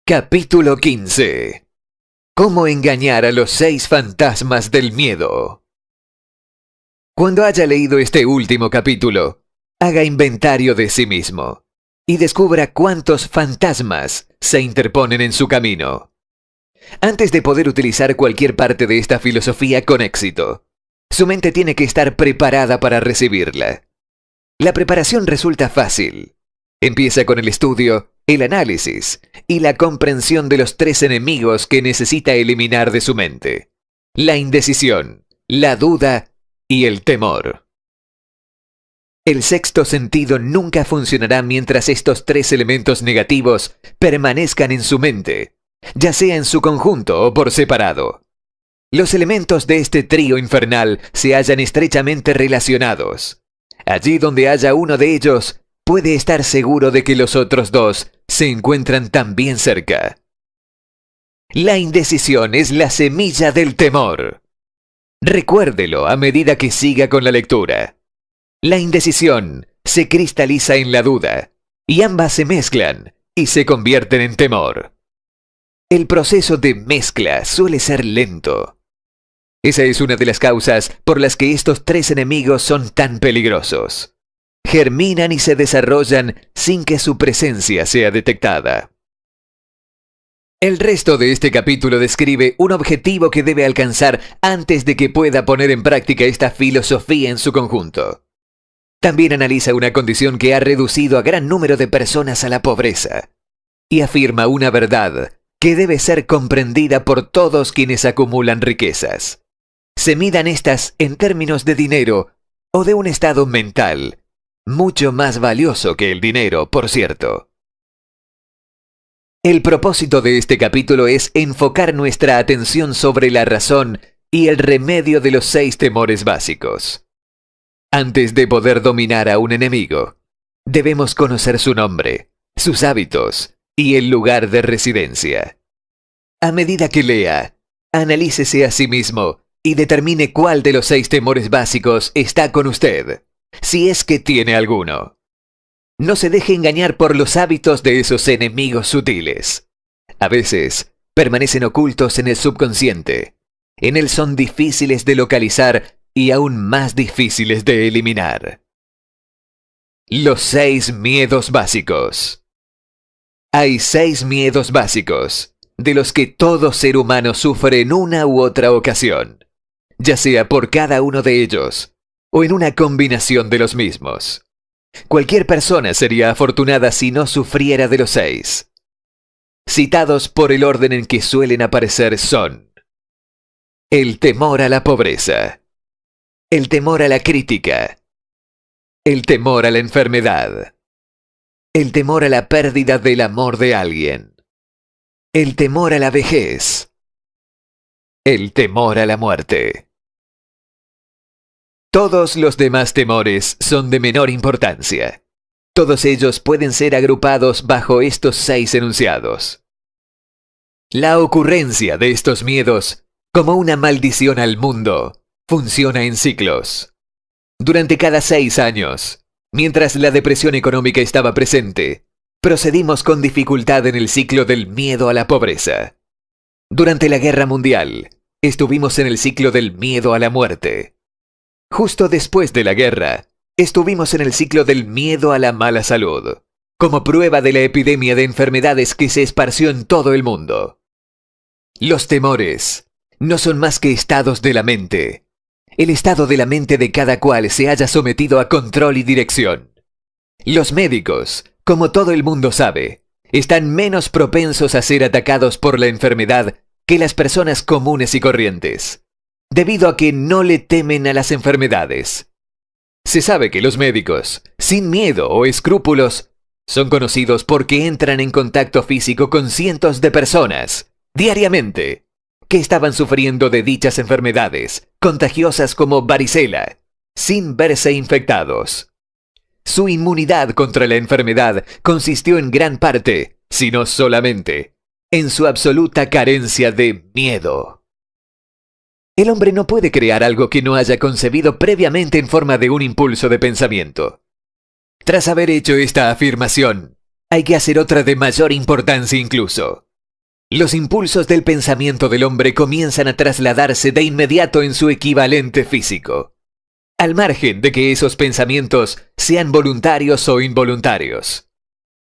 Capítulo 15. ¿Cómo engañar a los 6 fantasmas del miedo? Cuando haya leído este último capítulo, haga inventario de sí mismo y descubra cuántos fantasmas se interponen en su camino. Antes de poder utilizar cualquier parte de esta filosofía con éxito, su mente tiene que estar preparada para recibirla. La preparación resulta fácil. Empieza con el estudio, el análisis y la comprensión de los 3 enemigos que necesita eliminar de su mente: la indecisión, la duda y el temor. El sexto sentido nunca funcionará mientras estos 3 elementos negativos permanezcan en su mente, ya sea en su conjunto o por separado. Los elementos de este trío infernal se hallan estrechamente relacionados. Allí donde haya uno de ellos, puede estar seguro de que los otros 2 se encuentran también cerca. La indecisión es la semilla del temor. Recuérdelo a medida que siga con la lectura. La indecisión se cristaliza en la duda, y ambas se mezclan y se convierten en temor. El proceso de mezcla suele ser lento. Esa es una de las causas por las que estos 3 enemigos son tan peligrosos. Germinan y se desarrollan sin que su presencia sea detectada. El resto de este capítulo describe un objetivo que debe alcanzar antes de que pueda poner en práctica esta filosofía en su conjunto. También analiza una condición que ha reducido a gran número de personas a la pobreza, y afirma una verdad que debe ser comprendida por todos quienes acumulan riquezas. Se midan estas en términos de dinero o de un estado mental, mucho más valioso que el dinero, por cierto. El propósito de este capítulo es enfocar nuestra atención sobre la razón y el remedio de los 6 temores básicos. Antes de poder dominar a un enemigo, debemos conocer su nombre, sus hábitos y el lugar de residencia. A medida que lea, analícese a sí mismo y determine cuál de los 6 temores básicos está con usted, si es que tiene alguno. No se deje engañar por los hábitos de esos enemigos sutiles. A veces, permanecen ocultos en el subconsciente. En él son difíciles de localizar y aún más difíciles de eliminar. Los 6 miedos básicos. Hay 6 miedos básicos, de los que todo ser humano sufre en una u otra ocasión, ya sea por cada uno de ellos, o en una combinación de los mismos. Cualquier persona sería afortunada si no sufriera de los 6. Citados por el orden en que suelen aparecer son: el temor a la pobreza, el temor a la crítica, el temor a la enfermedad, el temor a la pérdida del amor de alguien, el temor a la vejez, el temor a la muerte. Todos los demás temores son de menor importancia. Todos ellos pueden ser agrupados bajo estos 6 enunciados. La ocurrencia de estos miedos, como una maldición al mundo, funciona en ciclos. Durante cada 6 años, mientras la depresión económica estaba presente, procedimos con dificultad en el ciclo del miedo a la pobreza. Durante la Guerra Mundial, estuvimos en el ciclo del miedo a la muerte. Justo después de la guerra, estuvimos en el ciclo del miedo a la mala salud, como prueba de la epidemia de enfermedades que se esparció en todo el mundo. Los temores no son más que estados de la mente. El estado de la mente de cada cual se haya sometido a control y dirección. Los médicos, como todo el mundo sabe, están menos propensos a ser atacados por la enfermedad que las personas comunes y corrientes, debido a que no le temen a las enfermedades. Se sabe que los médicos, sin miedo o escrúpulos, son conocidos porque entran en contacto físico con cientos de personas, diariamente, que estaban sufriendo de dichas enfermedades, contagiosas como varicela, sin verse infectados. Su inmunidad contra la enfermedad consistió en gran parte, si no solamente, en su absoluta carencia de miedo. El hombre no puede crear algo que no haya concebido previamente en forma de un impulso de pensamiento. Tras haber hecho esta afirmación, hay que hacer otra de mayor importancia incluso. Los impulsos del pensamiento del hombre comienzan a trasladarse de inmediato en su equivalente físico, al margen de que esos pensamientos sean voluntarios o involuntarios.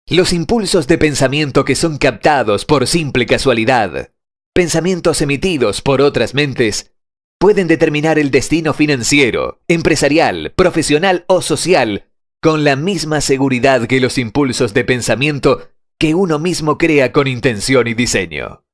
Los impulsos de pensamiento que son captados por simple casualidad, pensamientos emitidos por otras mentes, pueden determinar el destino financiero, empresarial, profesional o social con la misma seguridad que los impulsos de pensamiento que uno mismo crea con intención y diseño.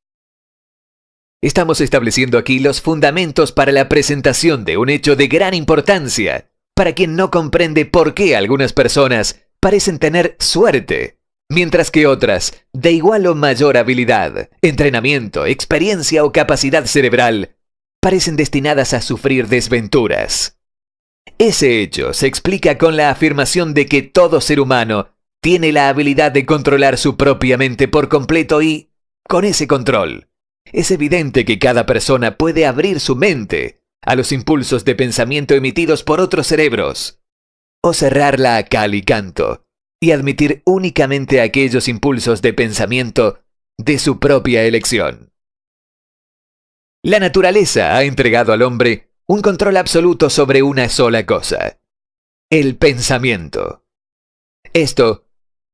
Estamos estableciendo aquí los fundamentos para la presentación de un hecho de gran importancia para quien no comprende por qué algunas personas parecen tener suerte, mientras que otras, de igual o mayor habilidad, entrenamiento, experiencia o capacidad cerebral, parecen destinadas a sufrir desventuras. Ese hecho se explica con la afirmación de que todo ser humano tiene la habilidad de controlar su propia mente por completo y, con ese control, es evidente que cada persona puede abrir su mente a los impulsos de pensamiento emitidos por otros cerebros, o cerrarla a cal y canto, y admitir únicamente aquellos impulsos de pensamiento de su propia elección. La naturaleza ha entregado al hombre un control absoluto sobre una sola cosa: el pensamiento. Esto,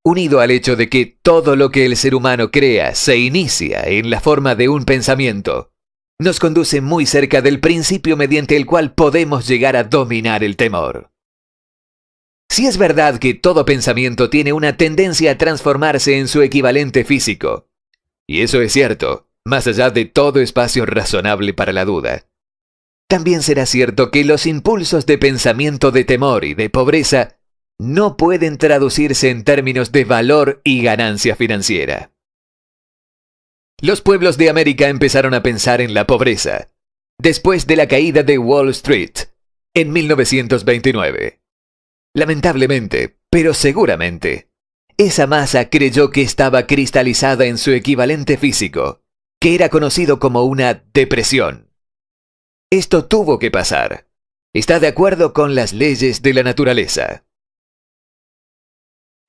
unido al hecho de que todo lo que el ser humano crea se inicia en la forma de un pensamiento, nos conduce muy cerca del principio mediante el cual podemos llegar a dominar el temor. Si es verdad que todo pensamiento tiene una tendencia a transformarse en su equivalente físico, y eso es cierto, más allá de todo espacio razonable para la duda, también será cierto que los impulsos de pensamiento de temor y de pobreza no pueden traducirse en términos de valor y ganancia financiera. Los pueblos de América empezaron a pensar en la pobreza después de la caída de Wall Street en 1929. Lamentablemente, pero seguramente, esa masa creyó que estaba cristalizada en su equivalente físico, que era conocido como una depresión. Esto tuvo que pasar. Está de acuerdo con las leyes de la naturaleza.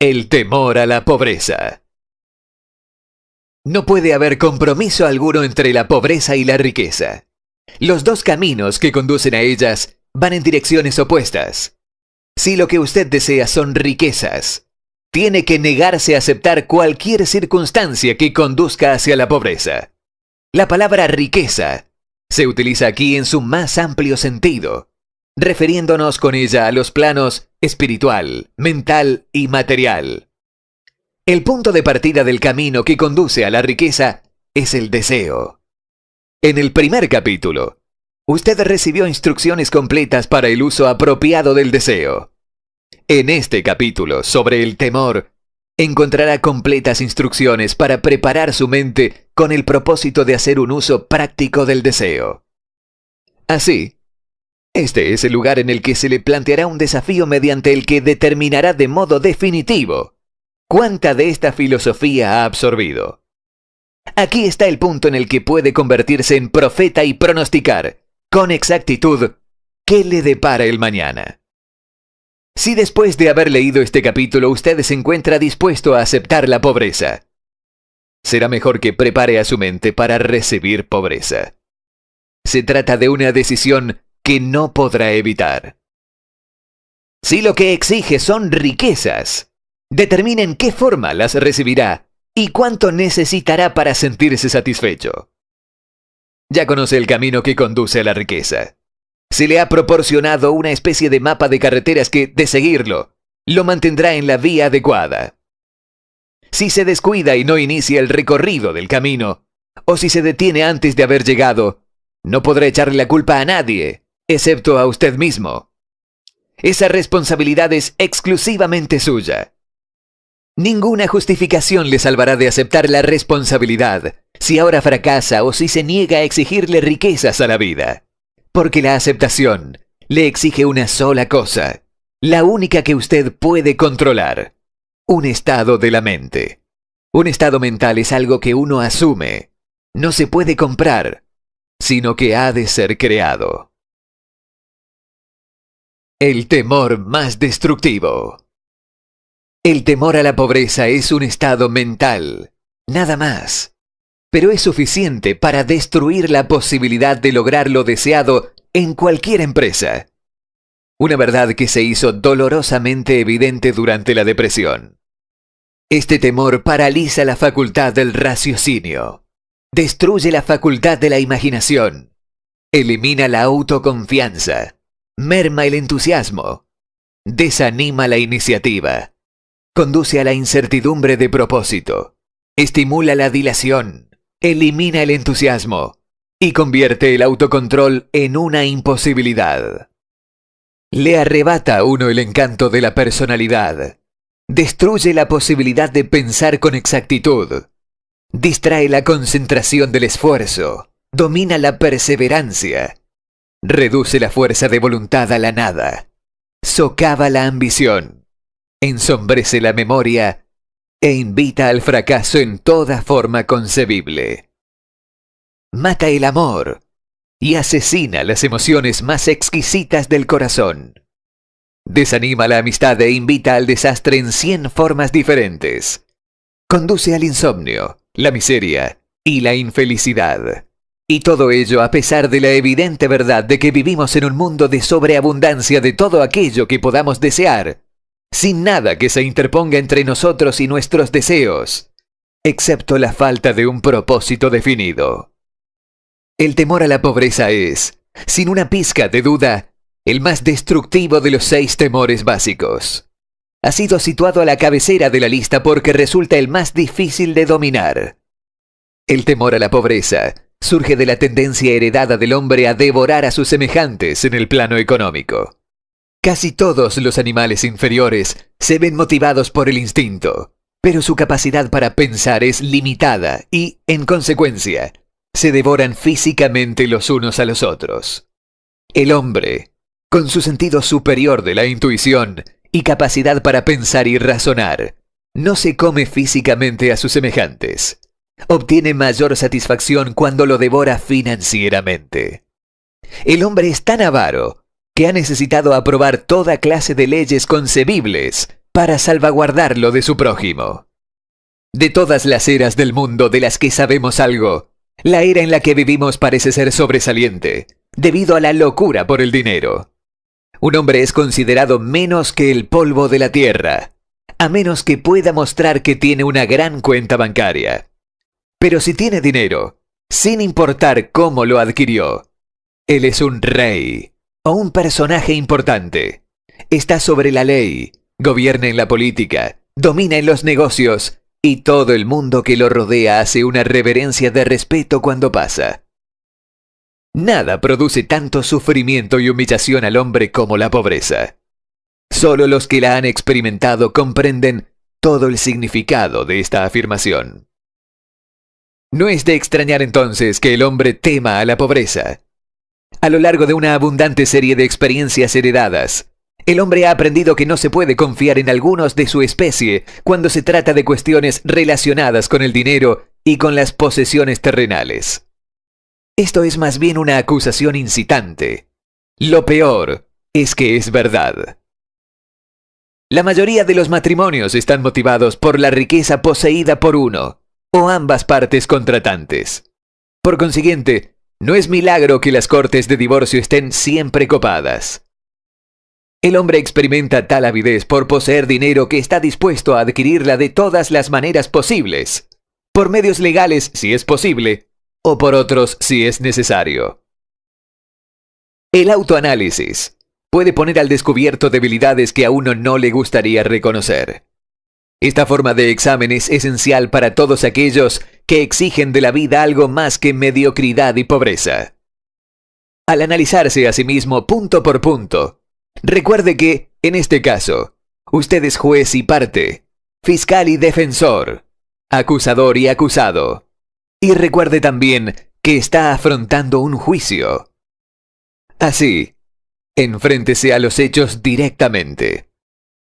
El temor a la pobreza. No puede haber compromiso alguno entre la pobreza y la riqueza. Los dos caminos que conducen a ellas van en direcciones opuestas. Si lo que usted desea son riquezas, tiene que negarse a aceptar cualquier circunstancia que conduzca hacia la pobreza. La palabra riqueza se utiliza aquí en su más amplio sentido, refiriéndonos con ella a los planos espiritual, mental y material. El punto de partida del camino que conduce a la riqueza es el deseo. En el primer capítulo, usted recibió instrucciones completas para el uso apropiado del deseo. En este capítulo sobre el temor, encontrará completas instrucciones para preparar su mente con el propósito de hacer un uso práctico del deseo. Así, este es el lugar en el que se le planteará un desafío mediante el que determinará de modo definitivo cuánta de esta filosofía ha absorbido. Aquí está el punto en el que puede convertirse en profeta y pronosticar, con exactitud, qué le depara el mañana. Si después de haber leído este capítulo usted se encuentra dispuesto a aceptar la pobreza, será mejor que prepare a su mente para recibir pobreza. Se trata de una decisión que no podrá evitar. Si lo que exige son riquezas, determine en qué forma las recibirá y cuánto necesitará para sentirse satisfecho. Ya conoce el camino que conduce a la riqueza. Se le ha proporcionado una especie de mapa de carreteras que, de seguirlo, lo mantendrá en la vía adecuada. Si se descuida y no inicia el recorrido del camino, o si se detiene antes de haber llegado, no podrá echarle la culpa a nadie, excepto a usted mismo. Esa responsabilidad es exclusivamente suya. Ninguna justificación le salvará de aceptar la responsabilidad si ahora fracasa o si se niega a exigirle riquezas a la vida. Porque la aceptación le exige una sola cosa, la única que usted puede controlar: un estado de la mente. Un estado mental es algo que uno asume, no se puede comprar, sino que ha de ser creado. El temor más destructivo. El temor a la pobreza es un estado mental, nada más. pero es suficiente para destruir la posibilidad de lograr lo deseado en cualquier empresa. Una verdad que se hizo dolorosamente evidente durante la depresión. Este temor paraliza la facultad del raciocinio, destruye la facultad de la imaginación, elimina la autoconfianza, merma el entusiasmo, desanima la iniciativa, conduce a la incertidumbre de propósito, estimula la dilación, elimina el entusiasmo y convierte el autocontrol en una imposibilidad. Le arrebata a uno el encanto de la personalidad, destruye la posibilidad de pensar con exactitud, distrae la concentración del esfuerzo, domina la perseverancia, reduce la fuerza de voluntad a la nada, socava la ambición, ensombrece la memoria e invita al fracaso en toda forma concebible. Mata el amor y asesina las emociones más exquisitas del corazón. Desanima la amistad e invita al desastre en 100 formas diferentes. Conduce al insomnio, la miseria y la infelicidad. Y todo ello a pesar de la evidente verdad de que vivimos en un mundo de sobreabundancia de todo aquello que podamos desear, sin nada que se interponga entre nosotros y nuestros deseos, excepto la falta de un propósito definido. El temor a la pobreza es, sin una pizca de duda, el más destructivo de los 6 temores básicos. Ha sido situado a la cabecera de la lista porque resulta el más difícil de dominar. El temor a la pobreza surge de la tendencia heredada del hombre a devorar a sus semejantes en el plano económico. Casi todos los animales inferiores se ven motivados por el instinto, pero su capacidad para pensar es limitada y, en consecuencia, se devoran físicamente los unos a los otros. El hombre, con su sentido superior de la intuición y capacidad para pensar y razonar, no se come físicamente a sus semejantes. Obtiene mayor satisfacción cuando lo devora financieramente. El hombre es tan avaro que ha necesitado aprobar toda clase de leyes concebibles para salvaguardarlo de su prójimo. De todas las eras del mundo de las que sabemos algo, la era en la que vivimos parece ser sobresaliente, debido a la locura por el dinero. Un hombre es considerado menos que el polvo de la tierra, a menos que pueda mostrar que tiene una gran cuenta bancaria. Pero si tiene dinero, sin importar cómo lo adquirió, él es un rey o un personaje importante. Está sobre la ley, gobierna en la política, domina en los negocios y todo el mundo que lo rodea hace una reverencia de respeto cuando pasa. Nada produce tanto sufrimiento y humillación al hombre como la pobreza. Solo los que la han experimentado comprenden todo el significado de esta afirmación. No es de extrañar entonces que el hombre tema a la pobreza. A lo largo de una abundante serie de experiencias heredadas, el hombre ha aprendido que no se puede confiar en algunos de su especie cuando se trata de cuestiones relacionadas con el dinero y con las posesiones terrenales. Esto es más bien una acusación incitante. Lo peor es que es verdad. La mayoría de los matrimonios están motivados por la riqueza poseída por uno o ambas partes contratantes. Por consiguiente, no es milagro que las cortes de divorcio estén siempre copadas. El hombre experimenta tal avidez por poseer dinero que está dispuesto a adquirirla de todas las maneras posibles, por medios legales si es posible, o por otros si es necesario. El autoanálisis puede poner al descubierto debilidades que a uno no le gustaría reconocer. Esta forma de examen es esencial para todos aquellos que exigen de la vida algo más que mediocridad y pobreza. Al analizarse a sí mismo punto por punto, recuerde que, en este caso, usted es juez y parte, fiscal y defensor, acusador y acusado. Y recuerde también que está afrontando un juicio. Así, enfréntese a los hechos directamente.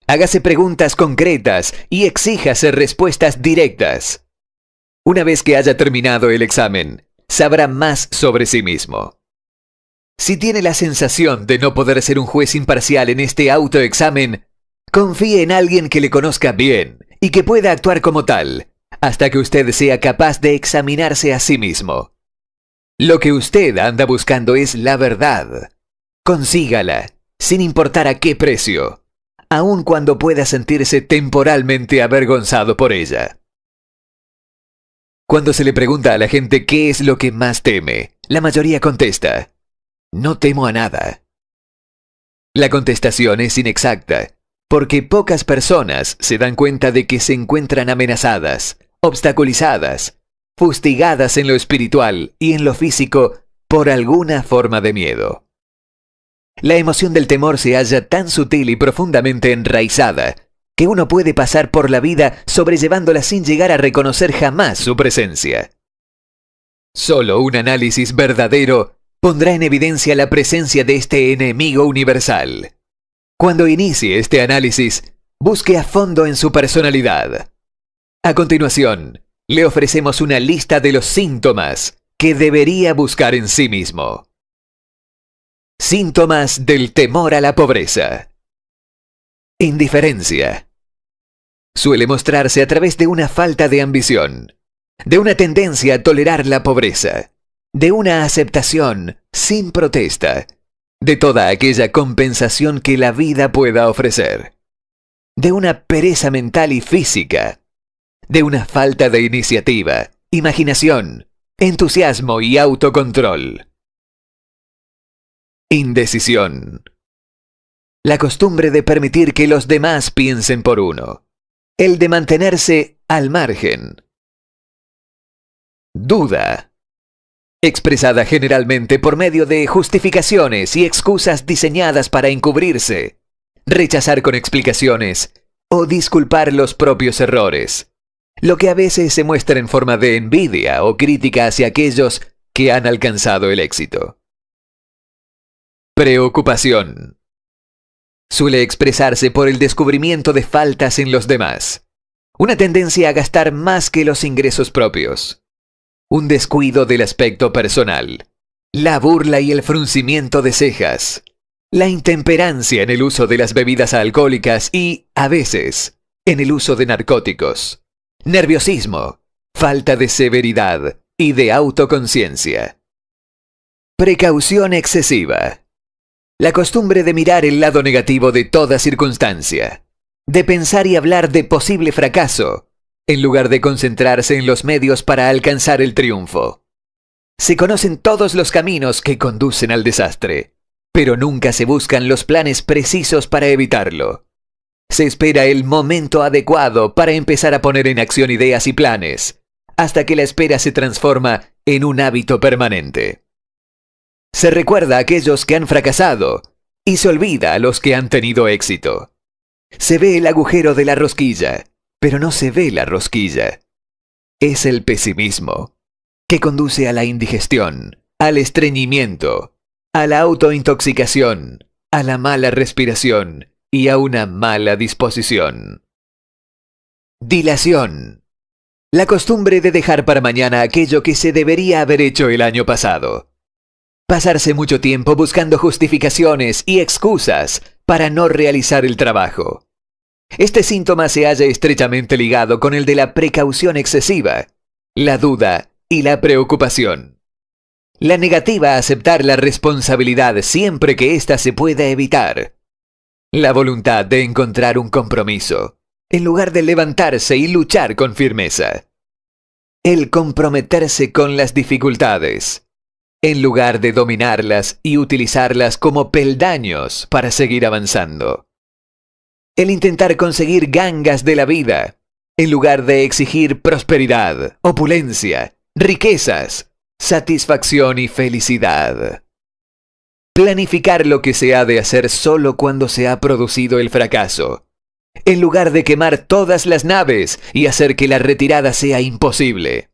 Hágase preguntas concretas y exíjase respuestas directas. Una vez que haya terminado el examen, sabrá más sobre sí mismo. Si tiene la sensación de no poder ser un juez imparcial en este autoexamen, confíe en alguien que le conozca bien y que pueda actuar como tal, hasta que usted sea capaz de examinarse a sí mismo. Lo que usted anda buscando es la verdad. Consígala, sin importar a qué precio, aun cuando pueda sentirse temporalmente avergonzado por ella. Cuando se le pregunta a la gente qué es lo que más teme, la mayoría contesta: no temo a nada. La contestación es inexacta, porque pocas personas se dan cuenta de que se encuentran amenazadas, obstaculizadas, fustigadas en lo espiritual y en lo físico por alguna forma de miedo. La emoción del temor se halla tan sutil y profundamente enraizada que uno puede pasar por la vida sobrellevándola sin llegar a reconocer jamás su presencia. Solo un análisis verdadero pondrá en evidencia la presencia de este enemigo universal. Cuando inicie este análisis, busque a fondo en su personalidad. A continuación, le ofrecemos una lista de los síntomas que debería buscar en sí mismo. Síntomas del temor a la pobreza. Indiferencia. Suele mostrarse a través de una falta de ambición, de una tendencia a tolerar la pobreza, de una aceptación sin protesta de toda aquella compensación que la vida pueda ofrecer, de una pereza mental y física, de una falta de iniciativa, imaginación, entusiasmo y autocontrol. Indecisión. La costumbre de permitir que los demás piensen por uno, el de mantenerse al margen. Duda. Expresada generalmente por medio de justificaciones y excusas diseñadas para encubrirse, rechazar con explicaciones o disculpar los propios errores, lo que a veces se muestra en forma de envidia o crítica hacia aquellos que han alcanzado el éxito. Preocupación. Suele expresarse por el descubrimiento de faltas en los demás, una tendencia a gastar más que los ingresos propios, un descuido del aspecto personal, la burla y el fruncimiento de cejas, la intemperancia en el uso de las bebidas alcohólicas y, a veces, en el uso de narcóticos, nerviosismo, falta de severidad y de autoconciencia. Precaución excesiva. La costumbre de mirar el lado negativo de toda circunstancia, de pensar y hablar de posible fracaso, en lugar de concentrarse en los medios para alcanzar el triunfo. Se conocen todos los caminos que conducen al desastre, pero nunca se buscan los planes precisos para evitarlo. Se espera el momento adecuado para empezar a poner en acción ideas y planes, hasta que la espera se transforma en un hábito permanente. Se recuerda a aquellos que han fracasado y se olvida a los que han tenido éxito. Se ve el agujero de la rosquilla, pero no se ve la rosquilla. Es el pesimismo, que conduce a la indigestión, al estreñimiento, a la autointoxicación, a la mala respiración y a una mala disposición. Dilación. La costumbre de dejar para mañana aquello que se debería haber hecho el año pasado. Pasarse mucho tiempo buscando justificaciones y excusas para no realizar el trabajo. Este síntoma se halla estrechamente ligado con el de la precaución excesiva, la duda y la preocupación. La negativa a aceptar la responsabilidad siempre que ésta se pueda evitar. La voluntad de encontrar un compromiso, en lugar de levantarse y luchar con firmeza. El comprometerse con las dificultades, en lugar de dominarlas y utilizarlas como peldaños para seguir avanzando. El intentar conseguir gangas de la vida, en lugar de exigir prosperidad, opulencia, riquezas, satisfacción y felicidad. Planificar lo que se ha de hacer solo cuando se ha producido el fracaso, en lugar de quemar todas las naves y hacer que la retirada sea imposible.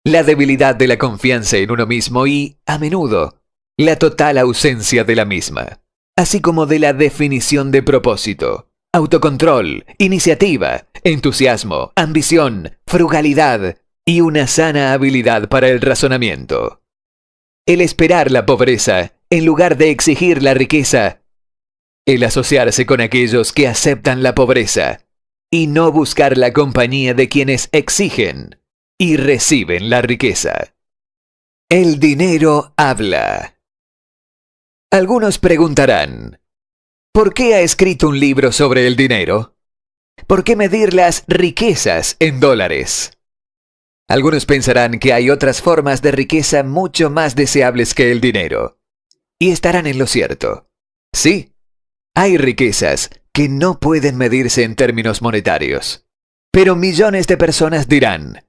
La debilidad de la confianza en uno mismo y, a menudo, la total ausencia de la misma, así como de la definición de propósito, autocontrol, iniciativa, entusiasmo, ambición, frugalidad y una sana habilidad para el razonamiento. El esperar la pobreza en lugar de exigir la riqueza. El asociarse con aquellos que aceptan la pobreza y no buscar la compañía de quienes exigen y reciben la riqueza. El dinero habla. Algunos preguntarán, ¿por qué ha escrito un libro sobre el dinero? ¿Por qué medir las riquezas en dólares? Algunos pensarán que hay otras formas de riqueza mucho más deseables que el dinero. Y estarán en lo cierto. Sí, hay riquezas que no pueden medirse en términos monetarios. Pero millones de personas dirán,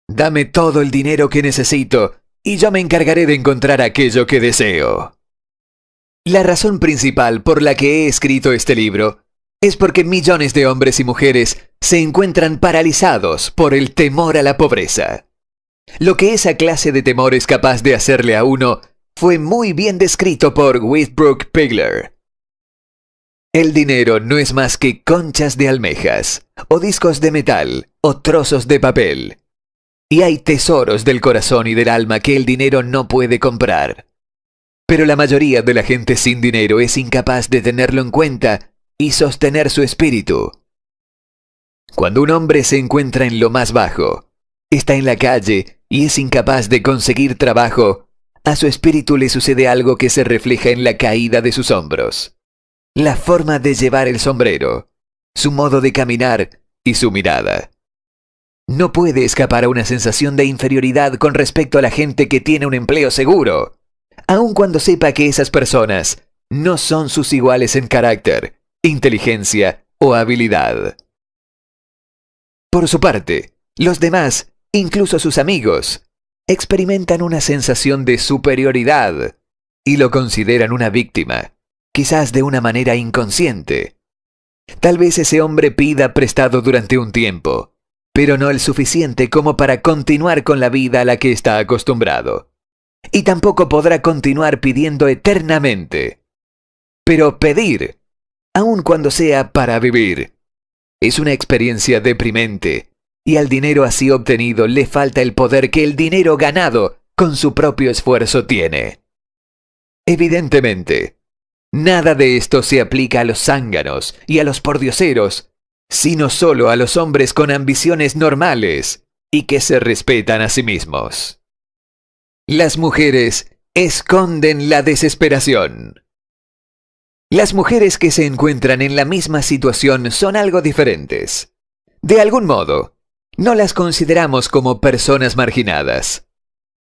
dame todo el dinero que necesito y yo me encargaré de encontrar aquello que deseo. La razón principal por la que he escrito este libro es porque millones de hombres y mujeres se encuentran paralizados por el temor a la pobreza. Lo que esa clase de temor es capaz de hacerle a uno fue muy bien descrito por Whitbrook Pigler. El dinero no es más que conchas de almejas, o discos de metal, o trozos de papel. Y hay tesoros del corazón y del alma que el dinero no puede comprar. Pero la mayoría de la gente sin dinero es incapaz de tenerlo en cuenta y sostener su espíritu. Cuando un hombre se encuentra en lo más bajo, está en la calle y es incapaz de conseguir trabajo, a su espíritu le sucede algo que se refleja en la caída de sus hombros. La forma de llevar el sombrero, su modo de caminar y su mirada. No puede escapar a una sensación de inferioridad con respecto a la gente que tiene un empleo seguro, aun cuando sepa que esas personas no son sus iguales en carácter, inteligencia o habilidad. Por su parte, los demás, incluso sus amigos, experimentan una sensación de superioridad y lo consideran una víctima, quizás de una manera inconsciente. Tal vez ese hombre pida prestado durante un tiempo, pero no el suficiente como para continuar con la vida a la que está acostumbrado. Y tampoco podrá continuar pidiendo eternamente. Pero pedir, aun cuando sea para vivir, es una experiencia deprimente, y al dinero así obtenido le falta el poder que el dinero ganado con su propio esfuerzo tiene. Evidentemente, nada de esto se aplica a los zánganos y a los pordioseros, sino solo a los hombres con ambiciones normales y que se respetan a sí mismos. Las mujeres esconden la desesperación. Las mujeres que se encuentran en la misma situación son algo diferentes. De algún modo, no las consideramos como personas marginadas.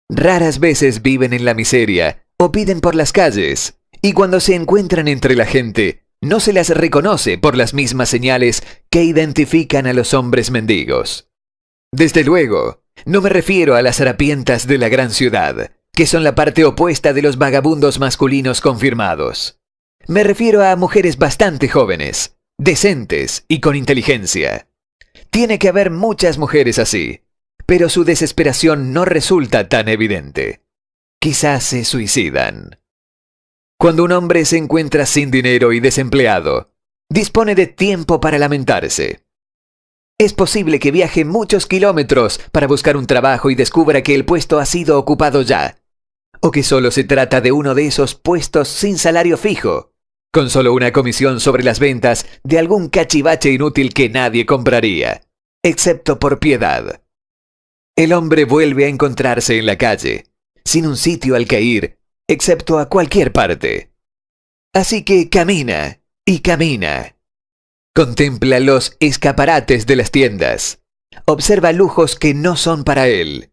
Raras veces viven en la miseria o piden por las calles, y cuando se encuentran entre la gente, no se las reconoce por las mismas señales que identifican a los hombres mendigos. Desde luego, no me refiero a las harapientas de la gran ciudad, que son la parte opuesta de los vagabundos masculinos confirmados. Me refiero a mujeres bastante jóvenes, decentes y con inteligencia. Tiene que haber muchas mujeres así, pero su desesperación no resulta tan evidente. Quizás se suicidan. Cuando un hombre se encuentra sin dinero y desempleado, dispone de tiempo para lamentarse. Es posible que viaje muchos kilómetros para buscar un trabajo y descubra que el puesto ha sido ocupado ya, o que solo se trata de uno de esos puestos sin salario fijo, con solo una comisión sobre las ventas de algún cachivache inútil que nadie compraría, excepto por piedad. El hombre vuelve a encontrarse en la calle, sin un sitio al que ir, excepto a cualquier parte. Así que camina y camina. Contempla los escaparates de las tiendas. Observa lujos que no son para él.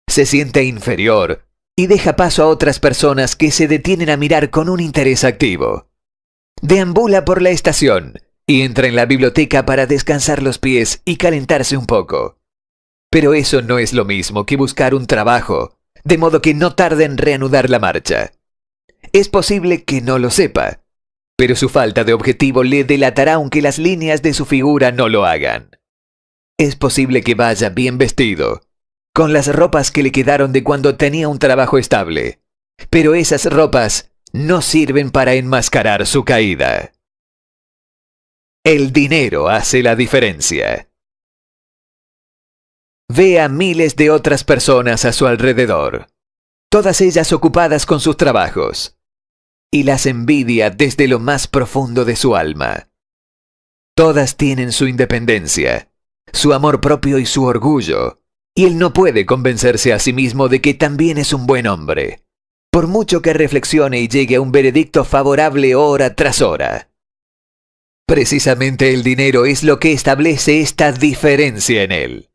Se siente inferior y deja paso a otras personas que se detienen a mirar con un interés activo. Deambula por la estación y entra en la biblioteca para descansar los pies y calentarse un poco. Pero eso no es lo mismo que buscar un trabajo, de modo que no tarde en reanudar la marcha. Es posible que no lo sepa, pero su falta de objetivo le delatará aunque las líneas de su figura no lo hagan. Es posible que vaya bien vestido, con las ropas que le quedaron de cuando tenía un trabajo estable, pero esas ropas no sirven para enmascarar su caída. El dinero hace la diferencia. Ve a miles de otras personas a su alrededor, todas ellas ocupadas con sus trabajos, y las envidia desde lo más profundo de su alma. Todas tienen su independencia, su amor propio y su orgullo, y él no puede convencerse a sí mismo de que también es un buen hombre, por mucho que reflexione y llegue a un veredicto favorable hora tras hora. Precisamente el dinero es lo que establece esta diferencia en él.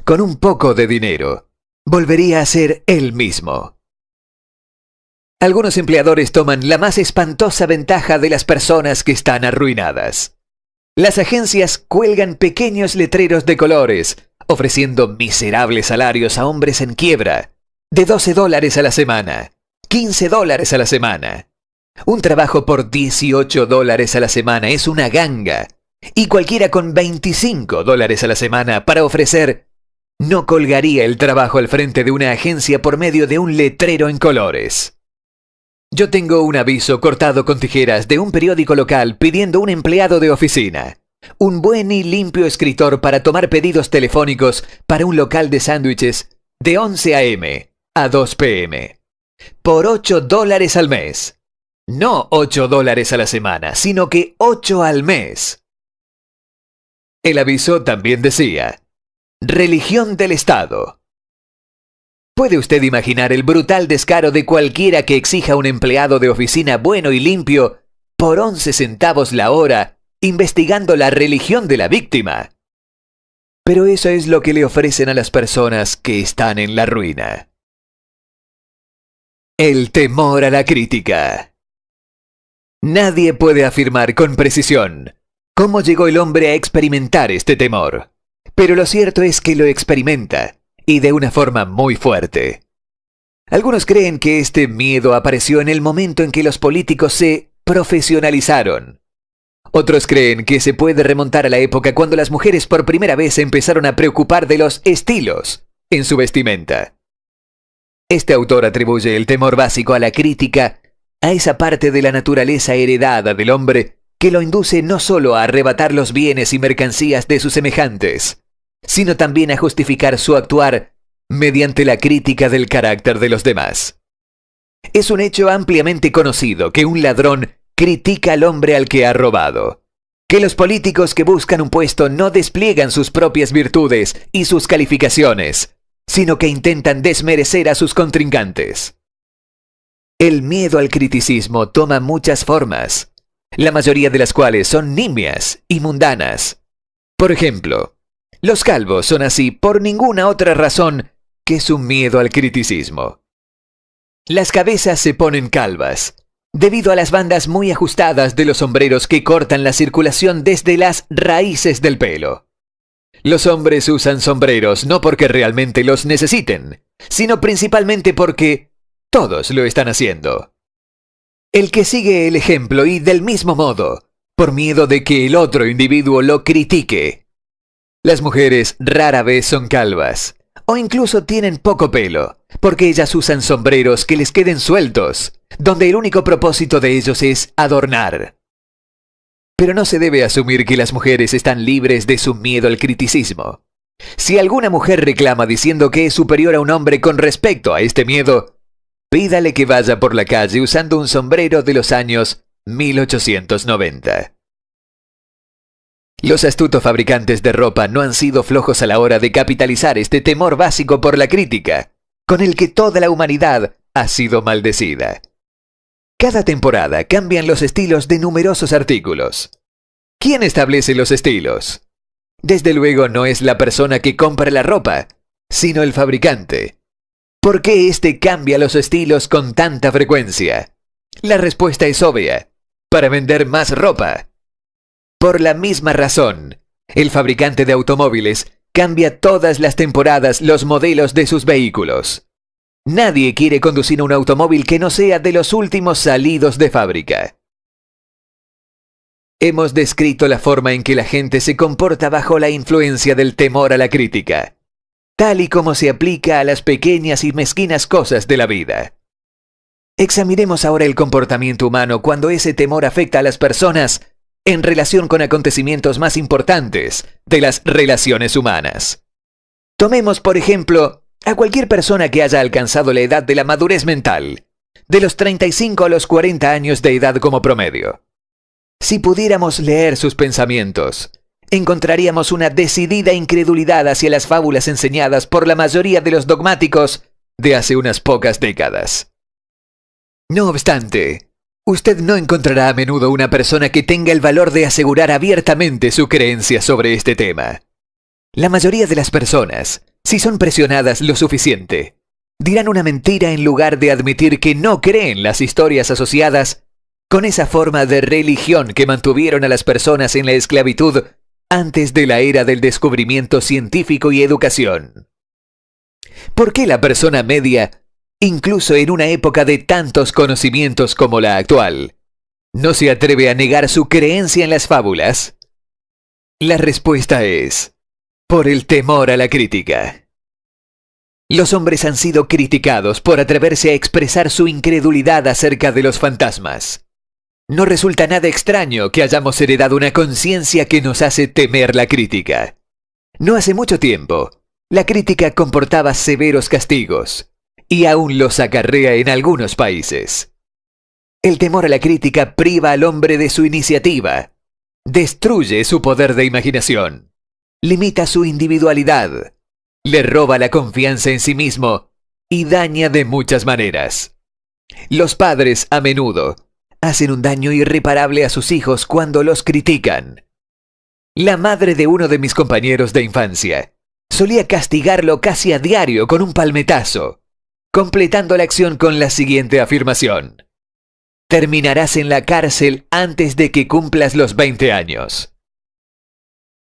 Con un poco de dinero, volvería a ser él mismo. Algunos empleadores toman la más espantosa ventaja de las personas que están arruinadas. Las agencias cuelgan pequeños letreros de colores, ofreciendo miserables salarios a hombres en quiebra, de $12 a la semana, $15 a la semana. Un trabajo por $18 a la semana es una ganga, y cualquiera con $25 a la semana para ofrecer no colgaría el trabajo al frente de una agencia por medio de un letrero en colores. Yo tengo un aviso cortado con tijeras de un periódico local pidiendo un empleado de oficina, un buen y limpio escritor para tomar pedidos telefónicos para un local de sándwiches de 11 a.m. a 2 p.m. por $8 al mes. No $8 a la semana, sino que 8 al mes. El aviso también decía: religión del Estado. ¿Puede usted imaginar el brutal descaro de cualquiera que exija un empleado de oficina bueno y limpio por 11 centavos la hora, investigando la religión de la víctima? Pero eso es lo que le ofrecen a las personas que están en la ruina. El temor a la crítica. Nadie puede afirmar con precisión cómo llegó el hombre a experimentar este temor, pero lo cierto es que lo experimenta, y de una forma muy fuerte. Algunos creen que este miedo apareció en el momento en que los políticos se profesionalizaron. Otros creen que se puede remontar a la época cuando las mujeres por primera vez se empezaron a preocupar de los estilos en su vestimenta. Este autor atribuye el temor básico a la crítica a esa parte de la naturaleza heredada del hombre que lo induce no solo a arrebatar los bienes y mercancías de sus semejantes, sino también a justificar su actuar mediante la crítica del carácter de los demás. Es un hecho ampliamente conocido que un ladrón critica al hombre al que ha robado, que los políticos que buscan un puesto no despliegan sus propias virtudes y sus calificaciones, sino que intentan desmerecer a sus contrincantes. El miedo al criticismo toma muchas formas, la mayoría de las cuales son nimias y mundanas. Por ejemplo, los calvos son así por ninguna otra razón que su miedo al criticismo. Las cabezas se ponen calvas, debido a las bandas muy ajustadas de los sombreros que cortan la circulación desde las raíces del pelo. Los hombres usan sombreros no porque realmente los necesiten, sino principalmente porque todos lo están haciendo. El que sigue el ejemplo y del mismo modo, por miedo de que el otro individuo lo critique. Las mujeres rara vez son calvas, o incluso tienen poco pelo, porque ellas usan sombreros que les queden sueltos, donde el único propósito de ellos es adornar. Pero no se debe asumir que las mujeres están libres de su miedo al criticismo. Si alguna mujer reclama diciendo que es superior a un hombre con respecto a este miedo, pídale que vaya por la calle usando un sombrero de los años 1890. Los astutos fabricantes de ropa no han sido flojos a la hora de capitalizar este temor básico por la crítica, con el que toda la humanidad ha sido maldecida. Cada temporada cambian los estilos de numerosos artículos. ¿Quién establece los estilos? Desde luego no es la persona que compra la ropa, sino el fabricante. ¿Por qué éste cambia los estilos con tanta frecuencia? La respuesta es obvia: para vender más ropa. Por la misma razón, el fabricante de automóviles cambia todas las temporadas los modelos de sus vehículos. Nadie quiere conducir un automóvil que no sea de los últimos salidos de fábrica. Hemos descrito la forma en que la gente se comporta bajo la influencia del temor a la crítica, tal y como se aplica a las pequeñas y mezquinas cosas de la vida. Examinemos ahora el comportamiento humano cuando ese temor afecta a las personas en relación con acontecimientos más importantes de las relaciones humanas. Tomemos, por ejemplo, a cualquier persona que haya alcanzado la edad de la madurez mental, de los 35 a los 40 años de edad como promedio. Si pudiéramos leer sus pensamientos, encontraríamos una decidida incredulidad hacia las fábulas enseñadas por la mayoría de los dogmáticos de hace unas pocas décadas. No obstante, usted no encontrará a menudo una persona que tenga el valor de asegurar abiertamente su creencia sobre este tema. La mayoría de las personas, si son presionadas lo suficiente, dirán una mentira en lugar de admitir que no creen las historias asociadas con esa forma de religión que mantuvieron a las personas en la esclavitud antes de la era del descubrimiento científico y educación. ¿Por qué la persona media, incluso en una época de tantos conocimientos como la actual, no se atreve a negar su creencia en las fábulas? La respuesta es: por el temor a la crítica. Los hombres han sido criticados por atreverse a expresar su incredulidad acerca de los fantasmas. No resulta nada extraño que hayamos heredado una conciencia que nos hace temer la crítica. No hace mucho tiempo, la crítica comportaba severos castigos, y aún los acarrea en algunos países. El temor a la crítica priva al hombre de su iniciativa, destruye su poder de imaginación, limita su individualidad, le roba la confianza en sí mismo y daña de muchas maneras. Los padres, a menudo, hacen un daño irreparable a sus hijos cuando los critican. La madre de uno de mis compañeros de infancia solía castigarlo casi a diario con un palmetazo, completando la acción con la siguiente afirmación: terminarás en la cárcel antes de que cumplas los 20 años.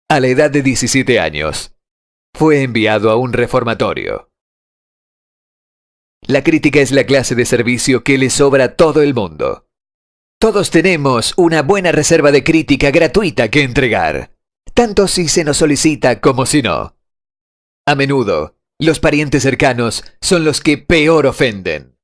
A la edad de 17 años, fue enviado a un reformatorio. La crítica es la clase de servicio que le sobra a todo el mundo. Todos tenemos una buena reserva de crítica gratuita que entregar, tanto si se nos solicita como si no. A menudo, los parientes cercanos son los que peor ofenden.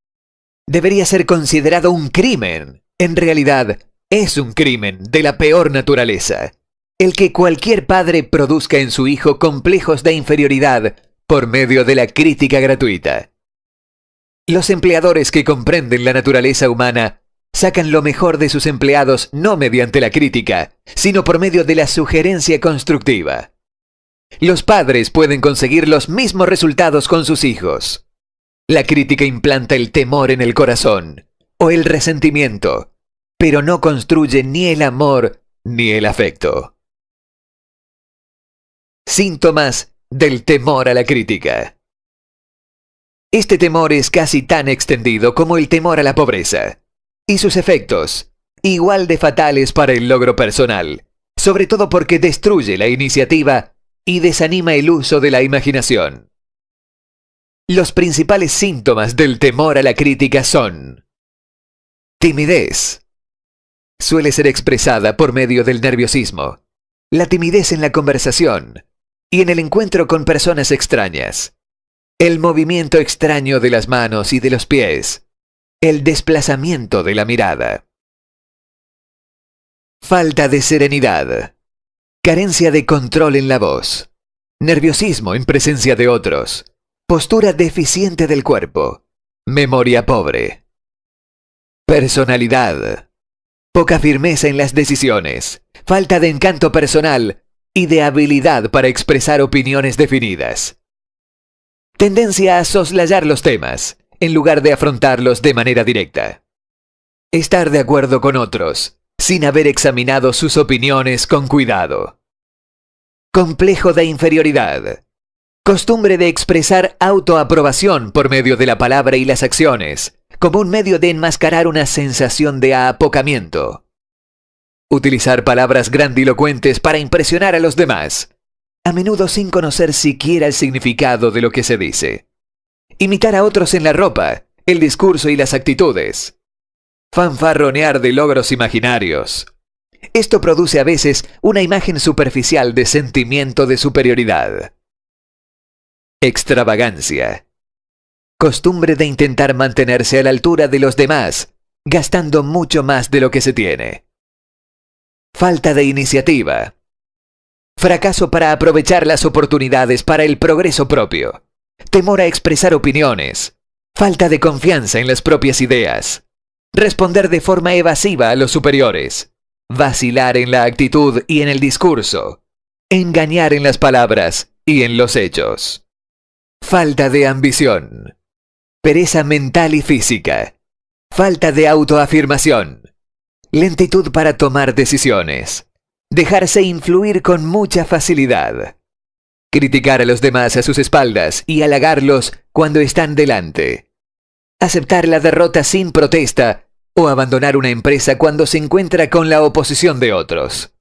Debería ser considerado un crimen. En realidad, es un crimen de la peor naturaleza, el que cualquier padre produzca en su hijo complejos de inferioridad por medio de la crítica gratuita. Los empleadores que comprenden la naturaleza humana sacan lo mejor de sus empleados no mediante la crítica, sino por medio de la sugerencia constructiva. Los padres pueden conseguir los mismos resultados con sus hijos. La crítica implanta el temor en el corazón, o el resentimiento, pero no construye ni el amor ni el afecto. Síntomas del temor a la crítica. Este temor es casi tan extendido como el temor a la pobreza, y sus efectos, igual de fatales para el logro personal, sobre todo porque destruye la iniciativa y desanima el uso de la imaginación. Los principales síntomas del temor a la crítica son: timidez. Suele ser expresada por medio del nerviosismo, la timidez en la conversación y en el encuentro con personas extrañas, el movimiento extraño de las manos y de los pies, el desplazamiento de la mirada. Falta de serenidad, carencia de control en la voz, nerviosismo en presencia de otros, postura deficiente del cuerpo, memoria pobre. Personalidad, poca firmeza en las decisiones, falta de encanto personal y de habilidad para expresar opiniones definidas. Tendencia a soslayar los temas, en lugar de afrontarlos de manera directa. Estar de acuerdo con otros, sin haber examinado sus opiniones con cuidado. Complejo de inferioridad. Costumbre de expresar autoaprobación por medio de la palabra y las acciones, como un medio de enmascarar una sensación de apocamiento. Utilizar palabras grandilocuentes para impresionar a los demás, a menudo sin conocer siquiera el significado de lo que se dice. Imitar a otros en la ropa, el discurso y las actitudes. Fanfarronear de logros imaginarios. Esto produce a veces una imagen superficial de sentimiento de superioridad. Extravagancia. Costumbre de intentar mantenerse a la altura de los demás, gastando mucho más de lo que se tiene. Falta de iniciativa. Fracaso para aprovechar las oportunidades para el progreso propio. Temor a expresar opiniones. Falta de confianza en las propias ideas. Responder de forma evasiva a los superiores. vacilar en la actitud y en el discurso, engañar en las palabras y en los hechos. Falta de ambición, pereza mental y física, falta de autoafirmación, lentitud para tomar decisiones, dejarse influir con mucha facilidad, criticar a los demás a sus espaldas y halagarlos cuando están delante, aceptar la derrota sin protesta o abandonar una empresa cuando se encuentra con la oposición de otros,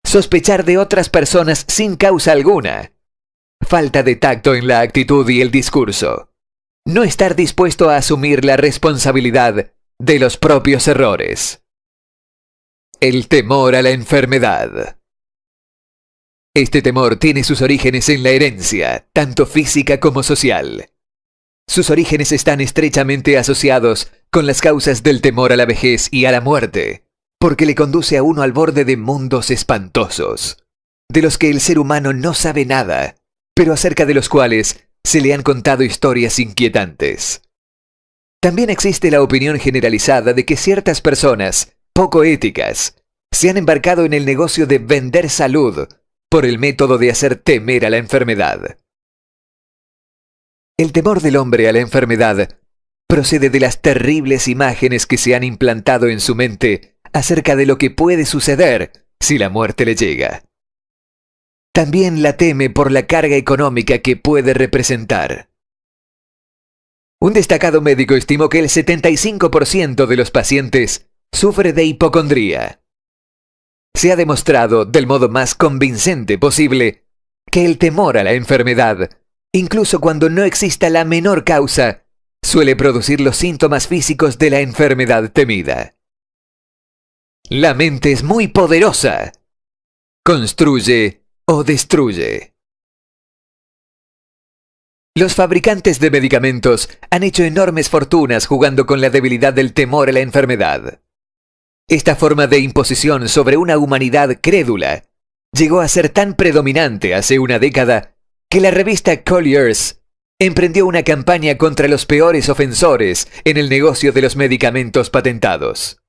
sospechar de otras personas sin causa alguna, falta de tacto en la actitud y el discurso, no estar dispuesto a asumir la responsabilidad de los propios errores. El temor a la enfermedad. Este temor tiene sus orígenes en la herencia, tanto física como social. Sus orígenes están estrechamente asociados con las causas del temor a la vejez y a la muerte, porque le conduce a uno al borde de mundos espantosos, de los que el ser humano no sabe nada, pero acerca de los cuales se le han contado historias inquietantes. También existe la opinión generalizada de que ciertas personas, poco éticas, se han embarcado en el negocio de vender salud por el método de hacer temer a la enfermedad. El temor del hombre a la enfermedad procede de las terribles imágenes que se han implantado en su mente acerca de lo que puede suceder si la muerte le llega. También la teme por la carga económica que puede representar. Un destacado médico estimó que el 75% de los pacientes sufre de hipocondría. Se ha demostrado del modo más convincente posible que el temor a la enfermedad, incluso cuando no exista la menor causa, suele producir los síntomas físicos de la enfermedad temida. La mente es muy poderosa. Construye o destruye. Los fabricantes de medicamentos han hecho enormes fortunas jugando con la debilidad del temor a la enfermedad. Esta forma de imposición sobre una humanidad crédula llegó a ser tan predominante hace una década que la revista Collier's emprendió una campaña contra los peores ofensores en el negocio de los medicamentos patentados.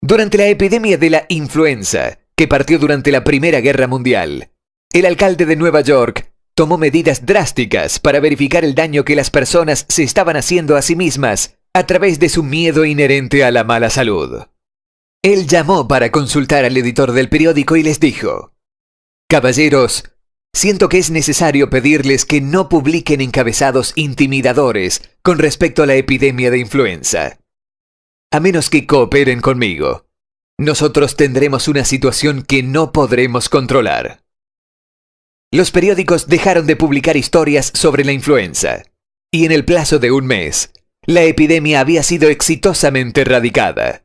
Durante la epidemia de la influenza, que partió durante la Primera Guerra Mundial, el alcalde de Nueva York tomó medidas drásticas para verificar el daño que las personas se estaban haciendo a sí mismas a través de su miedo inherente a la mala salud. Él llamó para consultar al editor del periódico y les dijo: «Caballeros, siento que es necesario pedirles que no publiquen encabezados intimidadores con respecto a la epidemia de influenza. A menos que cooperen conmigo, nosotros tendremos una situación que no podremos controlar». Los periódicos dejaron de publicar historias sobre la influenza, y en el plazo de un mes, la epidemia había sido exitosamente erradicada.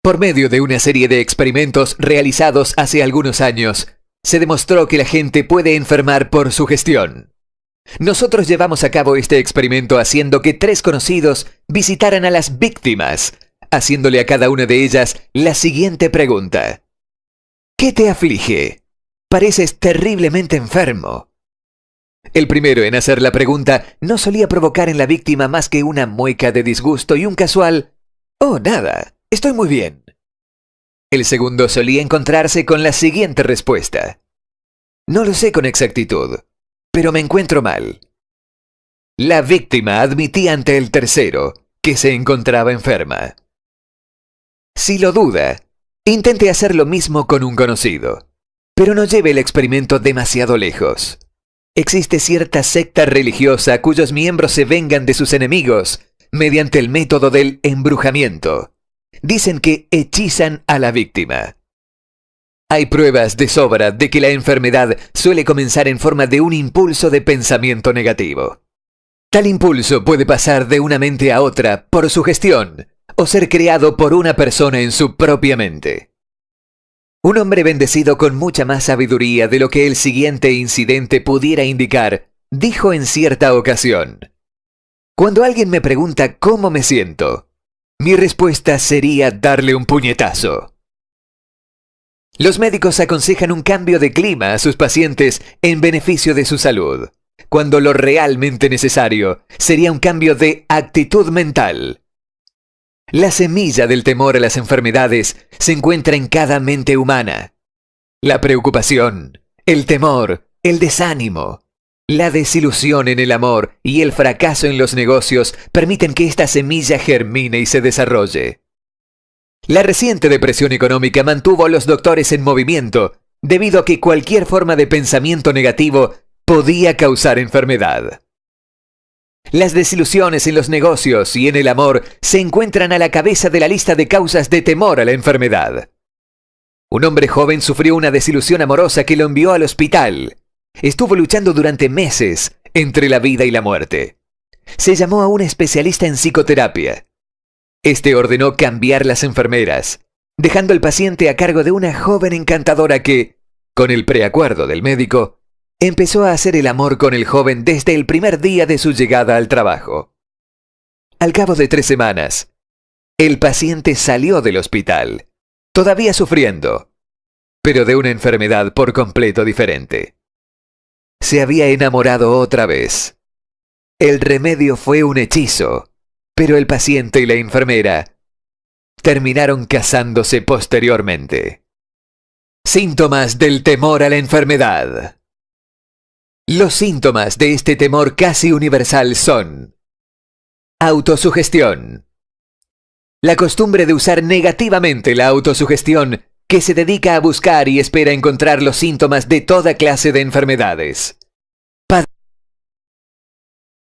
Por medio de una serie de experimentos realizados hace algunos años, se demostró que la gente puede enfermar por sugestión. Nosotros llevamos a cabo este experimento haciendo que 3 conocidos visitaran a las víctimas, haciéndole a cada una de ellas la siguiente pregunta: ¿qué te aflige? Pareces terriblemente enfermo. El primero en hacer la pregunta no solía provocar en la víctima más que una mueca de disgusto y un casual «Oh, nada, estoy muy bien». El segundo solía encontrarse con la siguiente respuesta: «No lo sé con exactitud, pero me encuentro mal». La víctima admitía ante el tercero que se encontraba enferma. Si lo duda, intente hacer lo mismo con un conocido, pero no lleve el experimento demasiado lejos. Existe cierta secta religiosa cuyos miembros se vengan de sus enemigos mediante el método del embrujamiento. Dicen que hechizan a la víctima. Hay pruebas de sobra de que la enfermedad suele comenzar en forma de un impulso de pensamiento negativo. Tal impulso puede pasar de una mente a otra por sugestión o ser creado por una persona en su propia mente. Un hombre bendecido con mucha más sabiduría de lo que el siguiente incidente pudiera indicar, dijo en cierta ocasión: «Cuando alguien me pregunta cómo me siento, mi respuesta sería darle un puñetazo». Los médicos aconsejan un cambio de clima a sus pacientes en beneficio de su salud, cuando lo realmente necesario sería un cambio de actitud mental. La semilla del temor a las enfermedades se encuentra en cada mente humana. La preocupación, el temor, el desánimo, la desilusión en el amor y el fracaso en los negocios permiten que esta semilla germine y se desarrolle. La reciente depresión económica mantuvo a los doctores en movimiento debido a que cualquier forma de pensamiento negativo podía causar enfermedad. Las desilusiones en los negocios y en el amor se encuentran a la cabeza de la lista de causas de temor a la enfermedad. Un hombre joven sufrió una desilusión amorosa que lo envió al hospital. Estuvo luchando durante meses entre la vida y la muerte. Se llamó a un especialista en psicoterapia. Este ordenó cambiar las enfermeras, dejando al paciente a cargo de una joven encantadora que, con el preacuerdo del médico, empezó a hacer el amor con el joven desde el primer día de su llegada al trabajo. Al cabo de 3 semanas, el paciente salió del hospital, todavía sufriendo, pero de una enfermedad por completo diferente. Se había enamorado otra vez. El remedio fue un hechizo, pero el paciente y la enfermera terminaron casándose posteriormente. Síntomas del temor a la enfermedad. Los síntomas de este temor casi universal son: autosugestión. La costumbre de usar negativamente la autosugestión, que se dedica a buscar y espera encontrar los síntomas de toda clase de enfermedades.